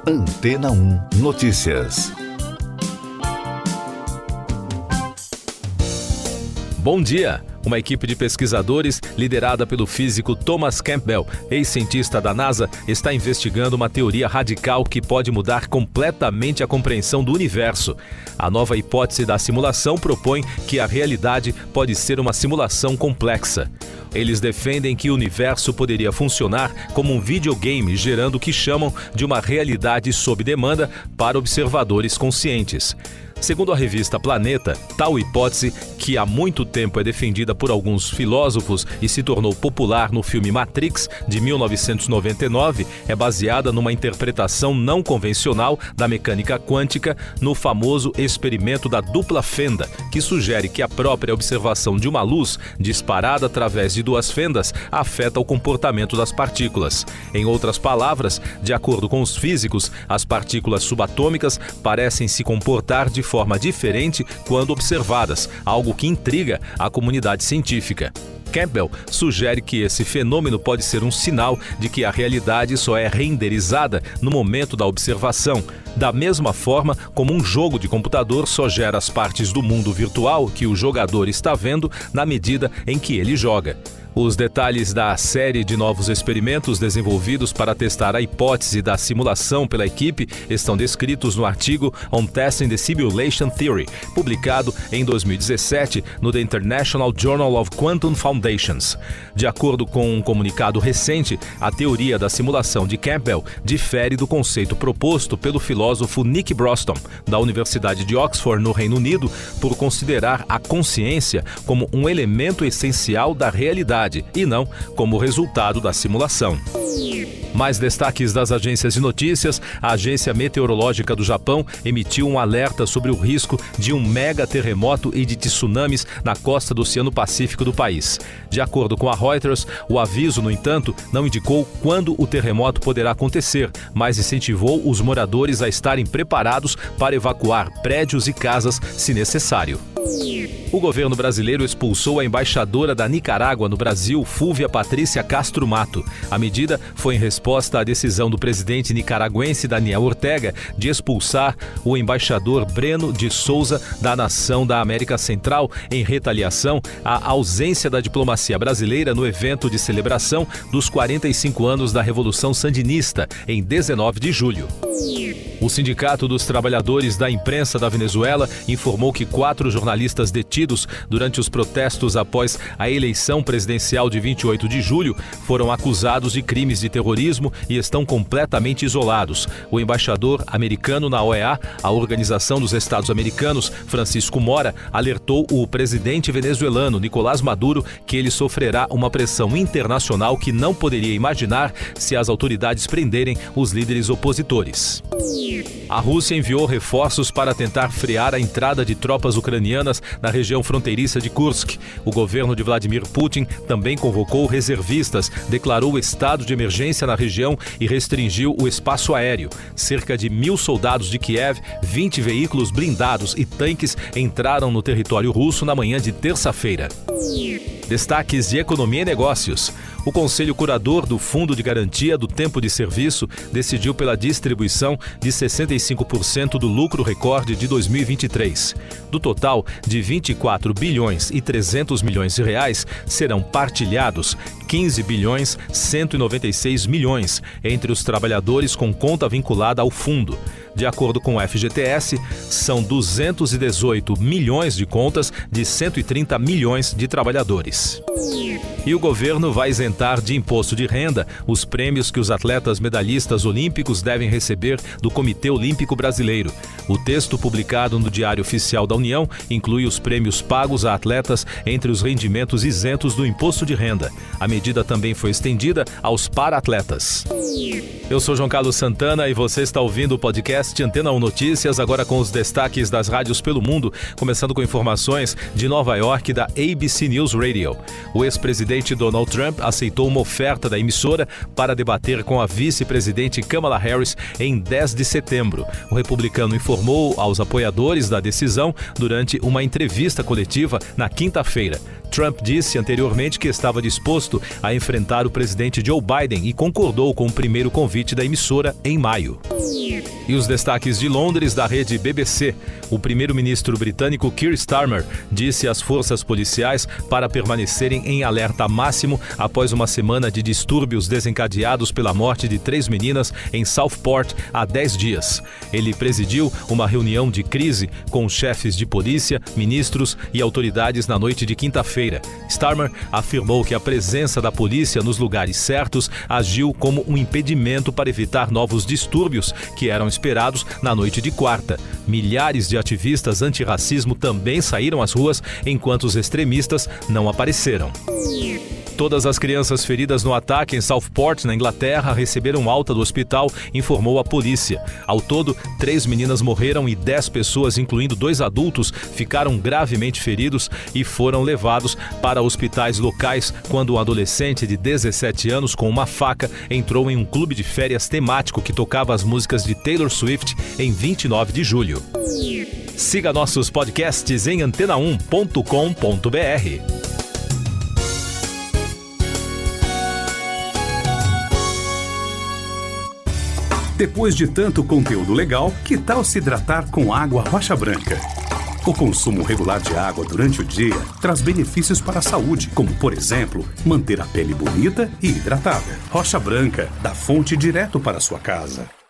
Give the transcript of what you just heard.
Antena 1 Notícias. Bom dia! Uma equipe de pesquisadores, liderada pelo físico Thomas Campbell, ex-cientista da NASA, está investigando uma teoria radical que pode mudar completamente a compreensão do universo. A nova hipótese da simulação propõe que a realidade pode ser uma simulação complexa. Eles defendem que o universo poderia funcionar como um videogame, gerando o que chamam de uma realidade sob demanda para observadores conscientes. Segundo a revista Planeta, tal hipótese, que há muito tempo é defendida por alguns filósofos e se tornou popular no filme Matrix, de 1999, é baseada numa interpretação não convencional da mecânica quântica no famoso experimento da dupla fenda, que sugere que a própria observação de uma luz disparada através de duas fendas afeta o comportamento das partículas. Em outras palavras, de acordo com os físicos, as partículas subatômicas parecem se comportar de forma diferente quando observadas, algo que intriga a comunidade científica. Campbell sugere que esse fenômeno pode ser um sinal de que a realidade só é renderizada no momento da observação, da mesma forma como um jogo de computador só gera as partes do mundo virtual que o jogador está vendo na medida em que ele joga. Os detalhes da série de novos experimentos desenvolvidos para testar a hipótese da simulação pela equipe estão descritos no artigo On Testing the Simulation Theory, publicado em 2017 no The International Journal of Quantum Foundations. De acordo com um comunicado recente, a teoria da simulação de Campbell difere do conceito proposto pelo filósofo Nick Bostrom, da Universidade de Oxford, no Reino Unido, por considerar a consciência como um elemento essencial da realidade e não como resultado da simulação. Mais destaques das agências de notícias. A Agência Meteorológica do Japão emitiu um alerta sobre o risco de um mega terremoto e de tsunamis na costa do Oceano Pacífico do país. De acordo com a Reuters, o aviso, no entanto, não indicou quando o terremoto poderá acontecer, mas incentivou os moradores a estarem preparados para evacuar prédios e casas se necessário. O governo brasileiro expulsou a embaixadora da Nicarágua no Brasil, Fúvia Patrícia Castro Mato. A medida foi em resposta à decisão do presidente nicaragüense Daniel Ortega de expulsar o embaixador Breno de Souza da nação da América Central em retaliação à ausência da diplomacia brasileira no evento de celebração dos 45 anos da Revolução Sandinista, em 19 de julho. O Sindicato dos Trabalhadores da Imprensa da Venezuela informou que 4 jornalistas detidos durante os protestos após a eleição presidencial de 28 de julho foram acusados de crimes de terrorismo e estão completamente isolados. O embaixador americano na OEA, a Organização dos Estados Americanos, Francisco Mora, alertou o presidente venezuelano Nicolás Maduro que ele sofrerá uma pressão internacional que não poderia imaginar se as autoridades prenderem os líderes opositores. A Rússia enviou reforços para tentar frear a entrada de tropas ucranianas na região fronteiriça de Kursk. O governo de Vladimir Putin também convocou reservistas, declarou estado de emergência na região e restringiu o espaço aéreo. Cerca de 1.000 soldados de Kiev, 20 veículos blindados e tanques entraram no território russo na manhã de terça-feira. Destaques de economia e negócios. O Conselho Curador do Fundo de Garantia do Tempo de Serviço decidiu pela distribuição de 65% do lucro recorde de 2023. Do total de 24 bilhões e 300 milhões de reais, serão partilhados 15 bilhões 196 milhões entre os trabalhadores com conta vinculada ao fundo. De acordo com o FGTS, são 218 milhões de contas de 130 milhões de trabalhadores. E o governo vai isentar de imposto de renda os prêmios que os atletas medalhistas olímpicos devem receber do Comitê Olímpico Brasileiro. O texto publicado no Diário Oficial da União inclui os prêmios pagos a atletas entre os rendimentos isentos do imposto de renda. A medida também foi estendida aos para-atletas. Eu sou João Carlos Santana e você está ouvindo o podcast Antena 1 Notícias, agora com os destaques das rádios pelo mundo, começando com informações de Nova York da ABC News Radio. O ex-presidente Donald Trump aceitou uma oferta da emissora para debater com a vice-presidente Kamala Harris em 10 de setembro. O republicano informou aos apoiadores da decisão durante uma entrevista coletiva na quinta-feira. Trump disse anteriormente que estava disposto a enfrentar o presidente Joe Biden e concordou com o primeiro convite da emissora em maio. E os destaques de Londres da rede BBC. O primeiro-ministro britânico Keir Starmer disse às forças policiais para permanecerem em alerta máximo após uma semana de distúrbios desencadeados pela morte de 3 meninas em Southport há 10 dias. Ele presidiu uma reunião de crise com chefes de polícia, ministros e autoridades na noite de quinta-feira. Starmer afirmou que a presença da polícia nos lugares certos agiu como um impedimento para evitar novos distúrbios que eram esperados na noite de quarta. Milhares de ativistas antirracismo também saíram às ruas enquanto os extremistas não apareceram. Todas as crianças feridas no ataque em Southport, na Inglaterra, receberam alta do hospital, informou a polícia. Ao todo, 3 meninas morreram e 10 pessoas, incluindo 2 adultos, ficaram gravemente feridos e foram levados para hospitais locais quando um adolescente de 17 anos com uma faca entrou em um clube de férias temático que tocava as músicas de Taylor Swift em 29 de julho. Siga nossos podcasts em antena1.com.br. Depois de tanto conteúdo legal, que tal se hidratar com água Rocha Branca? O consumo regular de água durante o dia traz benefícios para a saúde, como, por exemplo, manter a pele bonita e hidratada. Rocha Branca, da fonte direto para a sua casa.